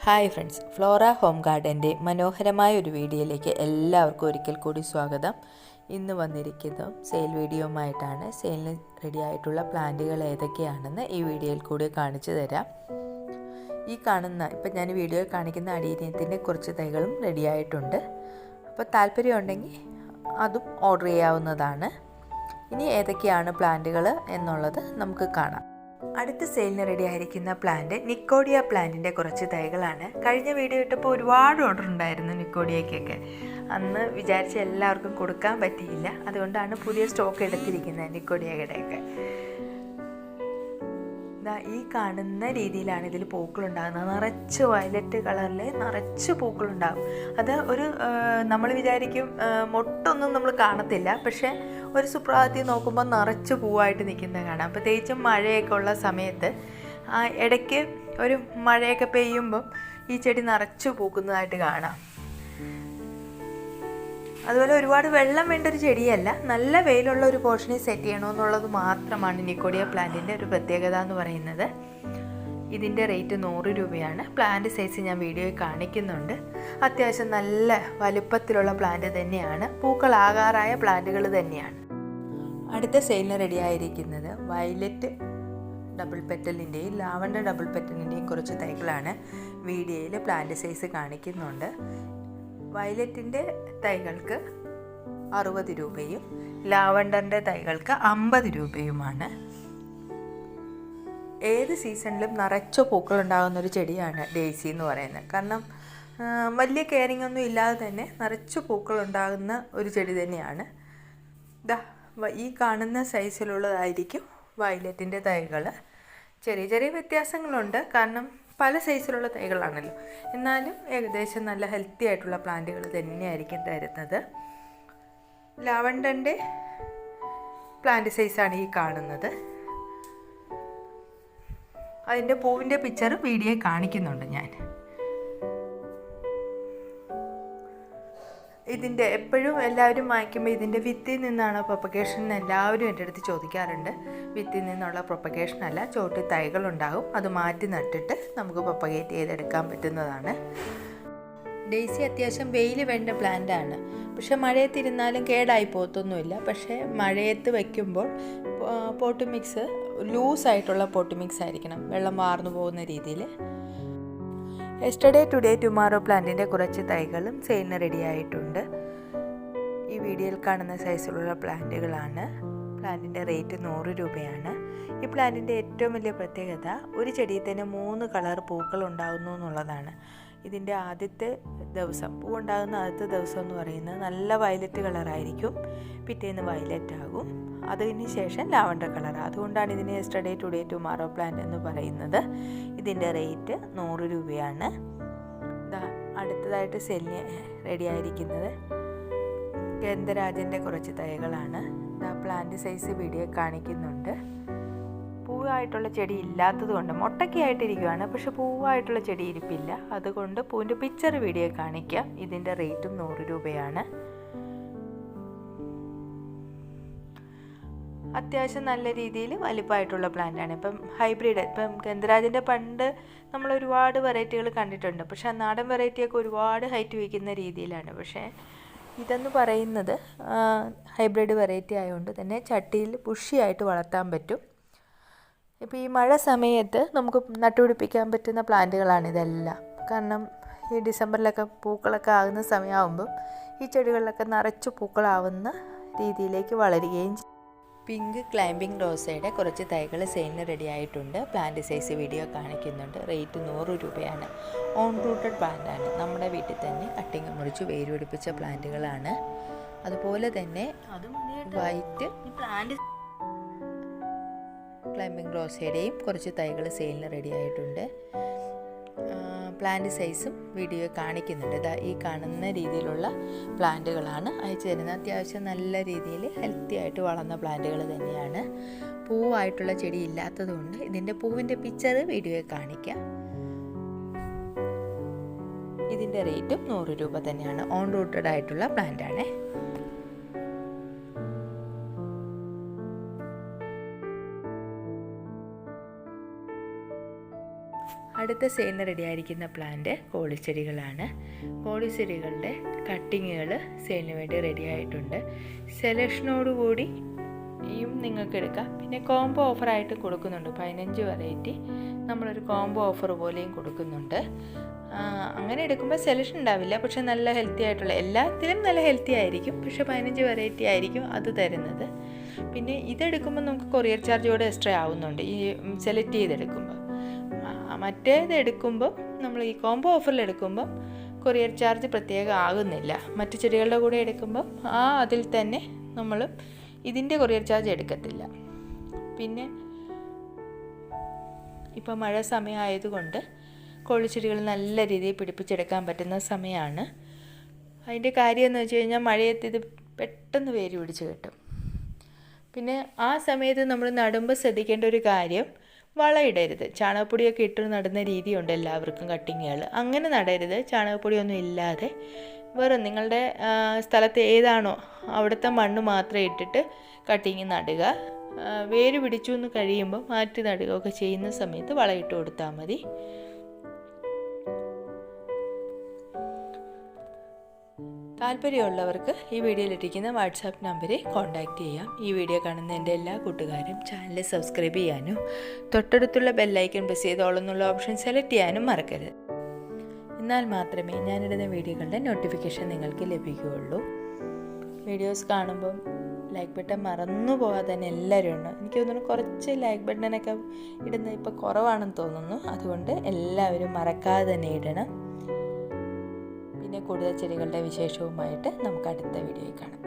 Hi friends, Flora home ഗാർഡൻ്റെ മനോഹരമായ ഒരു വീഡിയോയിലേക്ക് എല്ലാവർക്കും ഒരിക്കൽ കൂടി സ്വാഗതം. ഇന്ന് വന്നിരിക്കുന്നത് സെയിൽ വീഡിയോയുമായിട്ടാണ്. സെയിലിന് റെഡി ആയിട്ടുള്ള പ്ലാന്റുകൾ ഏതൊക്കെയാണെന്ന് ഈ വീഡിയോയിൽ കൂടി കാണിച്ചു തരാം. ഇപ്പം ഞാൻ വീഡിയോയിൽ കാണിക്കുന്ന അടീനിയത്തിൻ്റെ കുറച്ച് തൈകളും റെഡി ആയിട്ടുണ്ട്. അപ്പോൾ താല്പര്യമുണ്ടെങ്കിൽ അതും ഓർഡർ ചെയ്യാവുന്നതാണ്. ഇനി ഏതൊക്കെയാണ് പ്ലാന്റുകൾ എന്നുള്ളത് നമുക്ക് കാണാം. അടുത്ത സെയിലിന് റെഡി ആയിരിക്കുന്ന പ്ലാന്റ് നിക്കോഡിയ പ്ലാന്റിൻ്റെ കുറച്ച് തൈകളാണ്. കഴിഞ്ഞ വീഡിയോ ഇട്ടപ്പോൾ ഒരുപാട് ഓർഡർ ഉണ്ടായിരുന്നു നിക്കോഡിയയ്ക്കൊക്കെ. അന്ന് വിചാരിച്ച എല്ലാവർക്കും കൊടുക്കാൻ പറ്റിയില്ല. അതുകൊണ്ടാണ് പുതിയ സ്റ്റോക്ക് എടുത്തിരിക്കുന്നത് നിക്കോഡിയയുടെയൊക്കെ. ഈ കാണുന്ന രീതിയിലാണ് ഇതിൽ പൂക്കളുണ്ടാകുന്നത്. നിറച്ച് വയലറ്റ് കളറിൽ നിറച്ച് പൂക്കളുണ്ടാകും. അത് നമ്മൾ വിചാരിക്കും മൊട്ടൊന്നും നമ്മൾ കാണത്തില്ല, പക്ഷേ ഒരു സുപ്രഭാതത്തിൽ നോക്കുമ്പോൾ നിറച്ച് പൂവായിട്ട് നിൽക്കുന്നത് കാണാം. പ്രത്യേകിച്ചും മഴയൊക്കെ ഉള്ള സമയത്ത് ഇടയ്ക്ക് ഒരു മഴയൊക്കെ പെയ്യുമ്പം ഈ ചെടി നിറച്ച് പൂക്കുന്നതായിട്ട് കാണാം. അതുപോലെ ഒരുപാട് വെള്ളം വേണ്ട ഒരു ചെടിയല്ല, നല്ല വെയിലുള്ള ഒരു പോർഷനിൽ സെറ്റ് ചെയ്യണമെന്നുള്ളത് മാത്രമാണ് നിക്കോഡിയ പ്ലാന്റിൻ്റെ ഒരു പ്രത്യേകത എന്ന് പറയുന്നത്. ഇതിൻ്റെ റേറ്റ് 100 രൂപയാണ്. പ്ലാന്റ് സൈസ് ഞാൻ വീഡിയോയിൽ കാണിക്കുന്നുണ്ട്. അത്യാവശ്യം നല്ല വലുപ്പത്തിലുള്ള പ്ലാന്റ് തന്നെയാണ്. പൂക്കളാകാറായ പ്ലാന്റുകൾ തന്നെയാണ്. അടുത്ത സെയിലിന് റെഡി ആയിരിക്കുന്നത് വയലറ്റ് ഡബിൾ പെറ്റലിൻ്റെയും ലാവണ്ടർ ഡബിൾ പെറ്റലിൻ്റെയും കുറച്ച് തൈകളാണ്. വീഡിയോയിൽ പ്ലാന്റ് സൈസ് കാണിക്കുന്നുണ്ട്. വയലറ്റിൻ്റെ തൈകൾക്ക് 60 രൂപയും ലാവണ്ടറിൻ്റെ തൈകൾക്ക് 50 രൂപയുമാണ്. ഏത് സീസണിലും നിറച്ച പൂക്കളുണ്ടാകുന്നൊരു ചെടിയാണ് ഡേസി എന്ന് പറയുന്നത്. കാരണം വലിയ കെയറിങ് ഒന്നും ഇല്ലാതെ തന്നെ നിറച്ച് പൂക്കളുണ്ടാകുന്ന ഒരു ചെടി തന്നെയാണ്. ഈ കാണുന്ന സൈസിലുള്ളതായിരിക്കും വയലറ്റിൻ്റെ തൈകൾ. ചെറിയ ചെറിയ വ്യത്യാസങ്ങളുണ്ട്, കാരണം പല സൈസിലുള്ള തൈകളാണല്ലോ. എന്നാലും ഏകദേശം നല്ല ഹെൽത്തി ആയിട്ടുള്ള പ്ലാന്റുകൾ തന്നെയായിരിക്കും തരുന്നത്. ലാവണ്ടറിൻ്റെ പ്ലാന്റ് സൈസാണ് ഈ കാണുന്നത്. അതിൻ്റെ പൂവിൻ്റെ പിക്ചർ വീഡിയോ കാണിക്കുന്നുണ്ട് ഞാൻ. ഇതിൻ്റെ എപ്പോഴും എല്ലാവരും വാങ്ങിക്കുമ്പോൾ ഇതിൻ്റെ വിത്തിൽ നിന്നാണ് പ്രൊപ്പഗേഷൻ എന്ന് എല്ലാവരും എൻ്റെ അടുത്ത് ചോദിക്കാറുണ്ട്. വിത്തിൽ നിന്നുള്ള പ്രൊപ്പഗേഷൻ അല്ല, ചോട്ടി തൈകളുണ്ടാകും. അത് മാറ്റി നട്ടിട്ട് നമുക്ക് പ്രൊപ്പഗേറ്റ് ചെയ്തെടുക്കാൻ പറ്റുന്നതാണ്. ഡെയ്സി അത്യാവശ്യം വെയിൽ വേണ്ട പ്ലാന്റാണ്. പക്ഷേ മഴയത്തിരുന്നാലും കേടായി പോകത്തൊന്നുമില്ല. പക്ഷേ മഴയത്ത് വയ്ക്കുമ്പോൾ പോട്ട് മിക്സ് ലൂസായിട്ടുള്ള പോട്ട് മിക്സ് ആയിരിക്കണം, വെള്ളം വാർന്നു പോകുന്ന രീതിയിൽ. യെസ്റ്റർഡേ ടുഡേ ടുമാറോ പ്ലാന്റിൻ്റെ കുറച്ച് തൈകളും സെയിലിന് റെഡി ആയിട്ടുണ്ട്. ഈ വീഡിയോയിൽ കാണുന്ന സൈസിലുള്ള പ്ലാന്റുകളാണ്. പ്ലാന്റിൻ്റെ റേറ്റ് 100 രൂപയാണ്. ഈ പ്ലാന്റിൻ്റെ ഏറ്റവും വലിയ പ്രത്യേകത ഒരു ചെടിയിൽ തന്നെ 3 കളർ പൂക്കൾ ഉണ്ടാകുന്നു എന്നുള്ളതാണ്. ഇതിൻ്റെ ആദ്യത്തെ ദിവസം പൂവുണ്ടാകുന്ന ആദ്യത്തെ ദിവസം എന്ന് പറയുന്നത് നല്ല വയലറ്റ് കളറായിരിക്കും. പിറ്റേന്ന് വയലറ്റ് ആകും. അതിന് ശേഷം ലാവണ്ടർ കളർ. അതുകൊണ്ടാണ് ഇതിന് യെസ്റ്റർഡേ ടുഡേ ടുമാറോ പ്ലാന്റ് എന്ന് പറയുന്നത്. ഇതിൻ്റെ റേറ്റ് 100 രൂപയാണ്. അടുത്തതായിട്ട് സെല്ലിന് റെഡി ആയിരിക്കുന്നത് ഗന്ധരാജൻ്റെ കുറച്ച് തൈകളാണ്. പ്ലാന്റ് സൈസ് വീഡിയോ കാണിക്കുന്നുണ്ട്. പൂവായിട്ടുള്ള ചെടി ഇല്ലാത്തത് കൊണ്ട് മൊട്ടൊക്കെ ആയിട്ടിരിക്കുകയാണ്, പക്ഷെ പൂവായിട്ടുള്ള ചെടി ഇരിപ്പില്ല. അതുകൊണ്ട് പൂവിൻ്റെ പിക്ചർ വീഡിയോ കാണിക്കാം. ഇതിൻ്റെ റേറ്റും 100 രൂപയാണ്. അത്യാവശ്യം നല്ല രീതിയിൽ വലിപ്പമായിട്ടുള്ള പ്ലാന്റാണ്. ഇപ്പം ഗന്ധരാജൻ്റെ പണ്ട് നമ്മൾ ഒരുപാട് വെറൈറ്റികൾ കണ്ടിട്ടുണ്ട്. പക്ഷേ നാടൻ വെറൈറ്റിയൊക്കെ ഒരുപാട് ഹൈറ്റ് വയ്ക്കുന്ന രീതിയിലാണ്. പക്ഷേ ഇതെന്ന് പറയുന്നത് ഹൈബ്രിഡ് വെറൈറ്റി ആയതുകൊണ്ട് തന്നെ ചട്ടിയിൽ ബുഷിയായിട്ട് വളർത്താൻ പറ്റും. ഇപ്പോൾ ഈ മഴ സമയത്ത് നമുക്ക് നട്ടുപിടിപ്പിക്കാൻ പറ്റുന്ന പ്ലാന്റുകളാണ് ഇതെല്ലാം. കാരണം ഈ ഡിസംബറിലൊക്കെ പൂക്കളൊക്കെ ആകുന്ന സമയമാകുമ്പം ഈ ചെടികളിലൊക്കെ നിറച്ച് പൂക്കളാവുന്ന രീതിയിലേക്ക് വളരുകയും ചെയ്യും. പിങ്ക് ക്ലൈംബിംഗ് റോസയുടെ കുറച്ച് തൈകൾ സെയിലിന് റെഡി ആയിട്ടുണ്ട്. പ്ലാന്റ് സൈസ് വീഡിയോ കാണിക്കുന്നുണ്ട്. റേറ്റ് 100 രൂപയാണ്. ഓൺ റൂട്ടഡ് പ്ലാന്റാണ്. നമ്മുടെ വീട്ടിൽ തന്നെ കട്ടിങ് മുറിച്ച് വേര് പിടിപ്പിച്ച പ്ലാന്റുകളാണ്. അതുപോലെ തന്നെ വൈറ്റ് ക്ലൈംബിംഗ് റോസയുടെയും കുറച്ച് തൈകൾ സെയിലിന് റെഡി ആയിട്ടുണ്ട്. പ്ലാന്റ് സൈസും വീഡിയോ കാണിക്കുന്നുണ്ട്. ഈ കാണുന്ന രീതിയിലുള്ള പ്ലാന്റുകളാണ് അയച്ചു തരുന്നത്. അത്യാവശ്യം നല്ല രീതിയിൽ ഹെൽത്തി ആയിട്ട് വളർന്ന പ്ലാന്റുകൾ തന്നെയാണ്. പൂവായിട്ടുള്ള ചെടി ഇല്ലാത്തതുകൊണ്ട് ഇതിൻ്റെ പൂവിൻ്റെ പിക്ചർ വീഡിയോ കാണിക്കാം. ഇതിൻ്റെ റേറ്റും 100 രൂപ തന്നെയാണ്. ഓൺ റൂട്ടഡ് ആയിട്ടുള്ള പ്ലാന്റാണ്. അടുത്ത സെയിലിന് റെഡിയായിരിക്കുന്ന പ്ലാന്റ് കോളിച്ചെടികളാണ്. കോളിച്ചെടികളുടെ കട്ടിങ്ങുകൾ സെയിലിന് വേണ്ടി റെഡി ആയിട്ടുണ്ട്. സെലക്ഷനോടുകൂടി നിങ്ങൾക്ക് എടുക്കാം. പിന്നെ കോംബോ ഓഫറായിട്ട് കൊടുക്കുന്നുണ്ട്. 15 വെറൈറ്റി നമ്മളൊരു കോംബോ ഓഫർ പോലെയും കൊടുക്കുന്നുണ്ട്. അങ്ങനെ എടുക്കുമ്പോൾ സെലക്ഷൻ ഉണ്ടാവില്ല, പക്ഷെ നല്ല ഹെൽത്തി ആയിട്ടുള്ള എല്ലാത്തിലും നല്ല ഹെൽത്തി ആയിരിക്കും. പക്ഷെ 15 വെറൈറ്റി ആയിരിക്കും അത് തരുന്നത്. പിന്നെ ഇതെടുക്കുമ്പോൾ നമുക്ക് കൊറിയർ ചാർജ് കൂടെ എക്സ്ട്രാ ആവുന്നുണ്ട് ഈ സെലക്ട് ചെയ്തെടുക്കുമ്പോൾ. മറ്റേത് എടുക്കുമ്പോൾ നമ്മൾ ഈ കോംബോ ഓഫറിൽ എടുക്കുമ്പോൾ കൊറിയർ ചാർജ് പ്രത്യേകം ആകുന്നില്ല. മറ്റു ചെടികളുടെ കൂടെ എടുക്കുമ്പോൾ അതിൽ തന്നെ നമ്മൾ ഇതിൻ്റെ കൊറിയർ ചാർജ് എടുക്കത്തില്ല. പിന്നെ ഇപ്പോൾ മഴ സമയമായതുകൊണ്ട് കോളിച്ചെടികൾ നല്ല രീതിയിൽ പിടിപ്പിച്ചെടുക്കാൻ പറ്റുന്ന സമയമാണ്. അതിൻ്റെ കാര്യം എന്ന് വെച്ച് കഴിഞ്ഞാൽ മഴയത്ത് ഇത് പെട്ടെന്ന് വേര് പിടിച്ച് കിട്ടും. പിന്നെ ആ സമയത്ത് നമ്മൾ നടുമ്പോൾ ശ്രദ്ധിക്കേണ്ട ഒരു കാര്യം, വളമിടരുത്. ചാണകപ്പൊടിയൊക്കെ ഇട്ട് നടുന്ന രീതിയുണ്ട് എല്ലാവർക്കും കട്ടിങ്ങുകൾ. അങ്ങനെ നടരുത്. ചാണകപ്പൊടിയൊന്നും ഇല്ലാതെ വെറും നിങ്ങളുടെ സ്ഥലത്ത് ഏതാണോ അവിടുത്തെ മണ്ണ് മാത്രം ഇട്ടിട്ട് കട്ടിങ് നടുക. വേര് പിടിച്ചു എന്ന് കഴിയുമ്പോൾ മാറ്റി നടുകയൊക്കെ ചെയ്യുന്ന സമയത്ത് വളമിട്ട് കൊടുത്താൽ മതി. താല്പര്യമുള്ളവർക്ക് ഈ വീഡിയോയിലിട്ടിരിക്കുന്ന വാട്സാപ്പ് നമ്പറിൽ കോൺടാക്റ്റ് ചെയ്യാം. ഈ വീഡിയോ കാണുന്ന എൻ്റെ എല്ലാ കൂട്ടുകാരും ചാനൽ സബ്സ്ക്രൈബ് ചെയ്യാനും തൊട്ടടുത്തുള്ള ബെല്ലൈക്കൺ പ്രസ് ചെയ്തോളെന്നുള്ള ഓപ്ഷൻ സെലക്ട് ചെയ്യാനും മറക്കരുത്. എന്നാൽ മാത്രമേ ഞാനിടുന്ന വീഡിയോകളുടെ നോട്ടിഫിക്കേഷൻ നിങ്ങൾക്ക് ലഭിക്കുകയുള്ളൂ. വീഡിയോസ് കാണുമ്പം ലൈക്ക് ബട്ടൺ മറന്നു പോകാതെ തന്നെ എല്ലാവരും ഉണ്ട്. എനിക്ക് തോന്നുന്നു കുറച്ച് ലൈക്ക് ബട്ടണൊക്കെ ഇടുന്നത് ഇപ്പോൾ കുറവാണെന്ന് തോന്നുന്നു. അതുകൊണ്ട് എല്ലാവരും മറക്കാതെ തന്നെ ഇടണം. പിന്നെ കൂടുതൽ ചെടികളുടെ വിശേഷവുമായിട്ട് നമുക്ക് അടുത്ത വീഡിയോയിൽ കാണാം.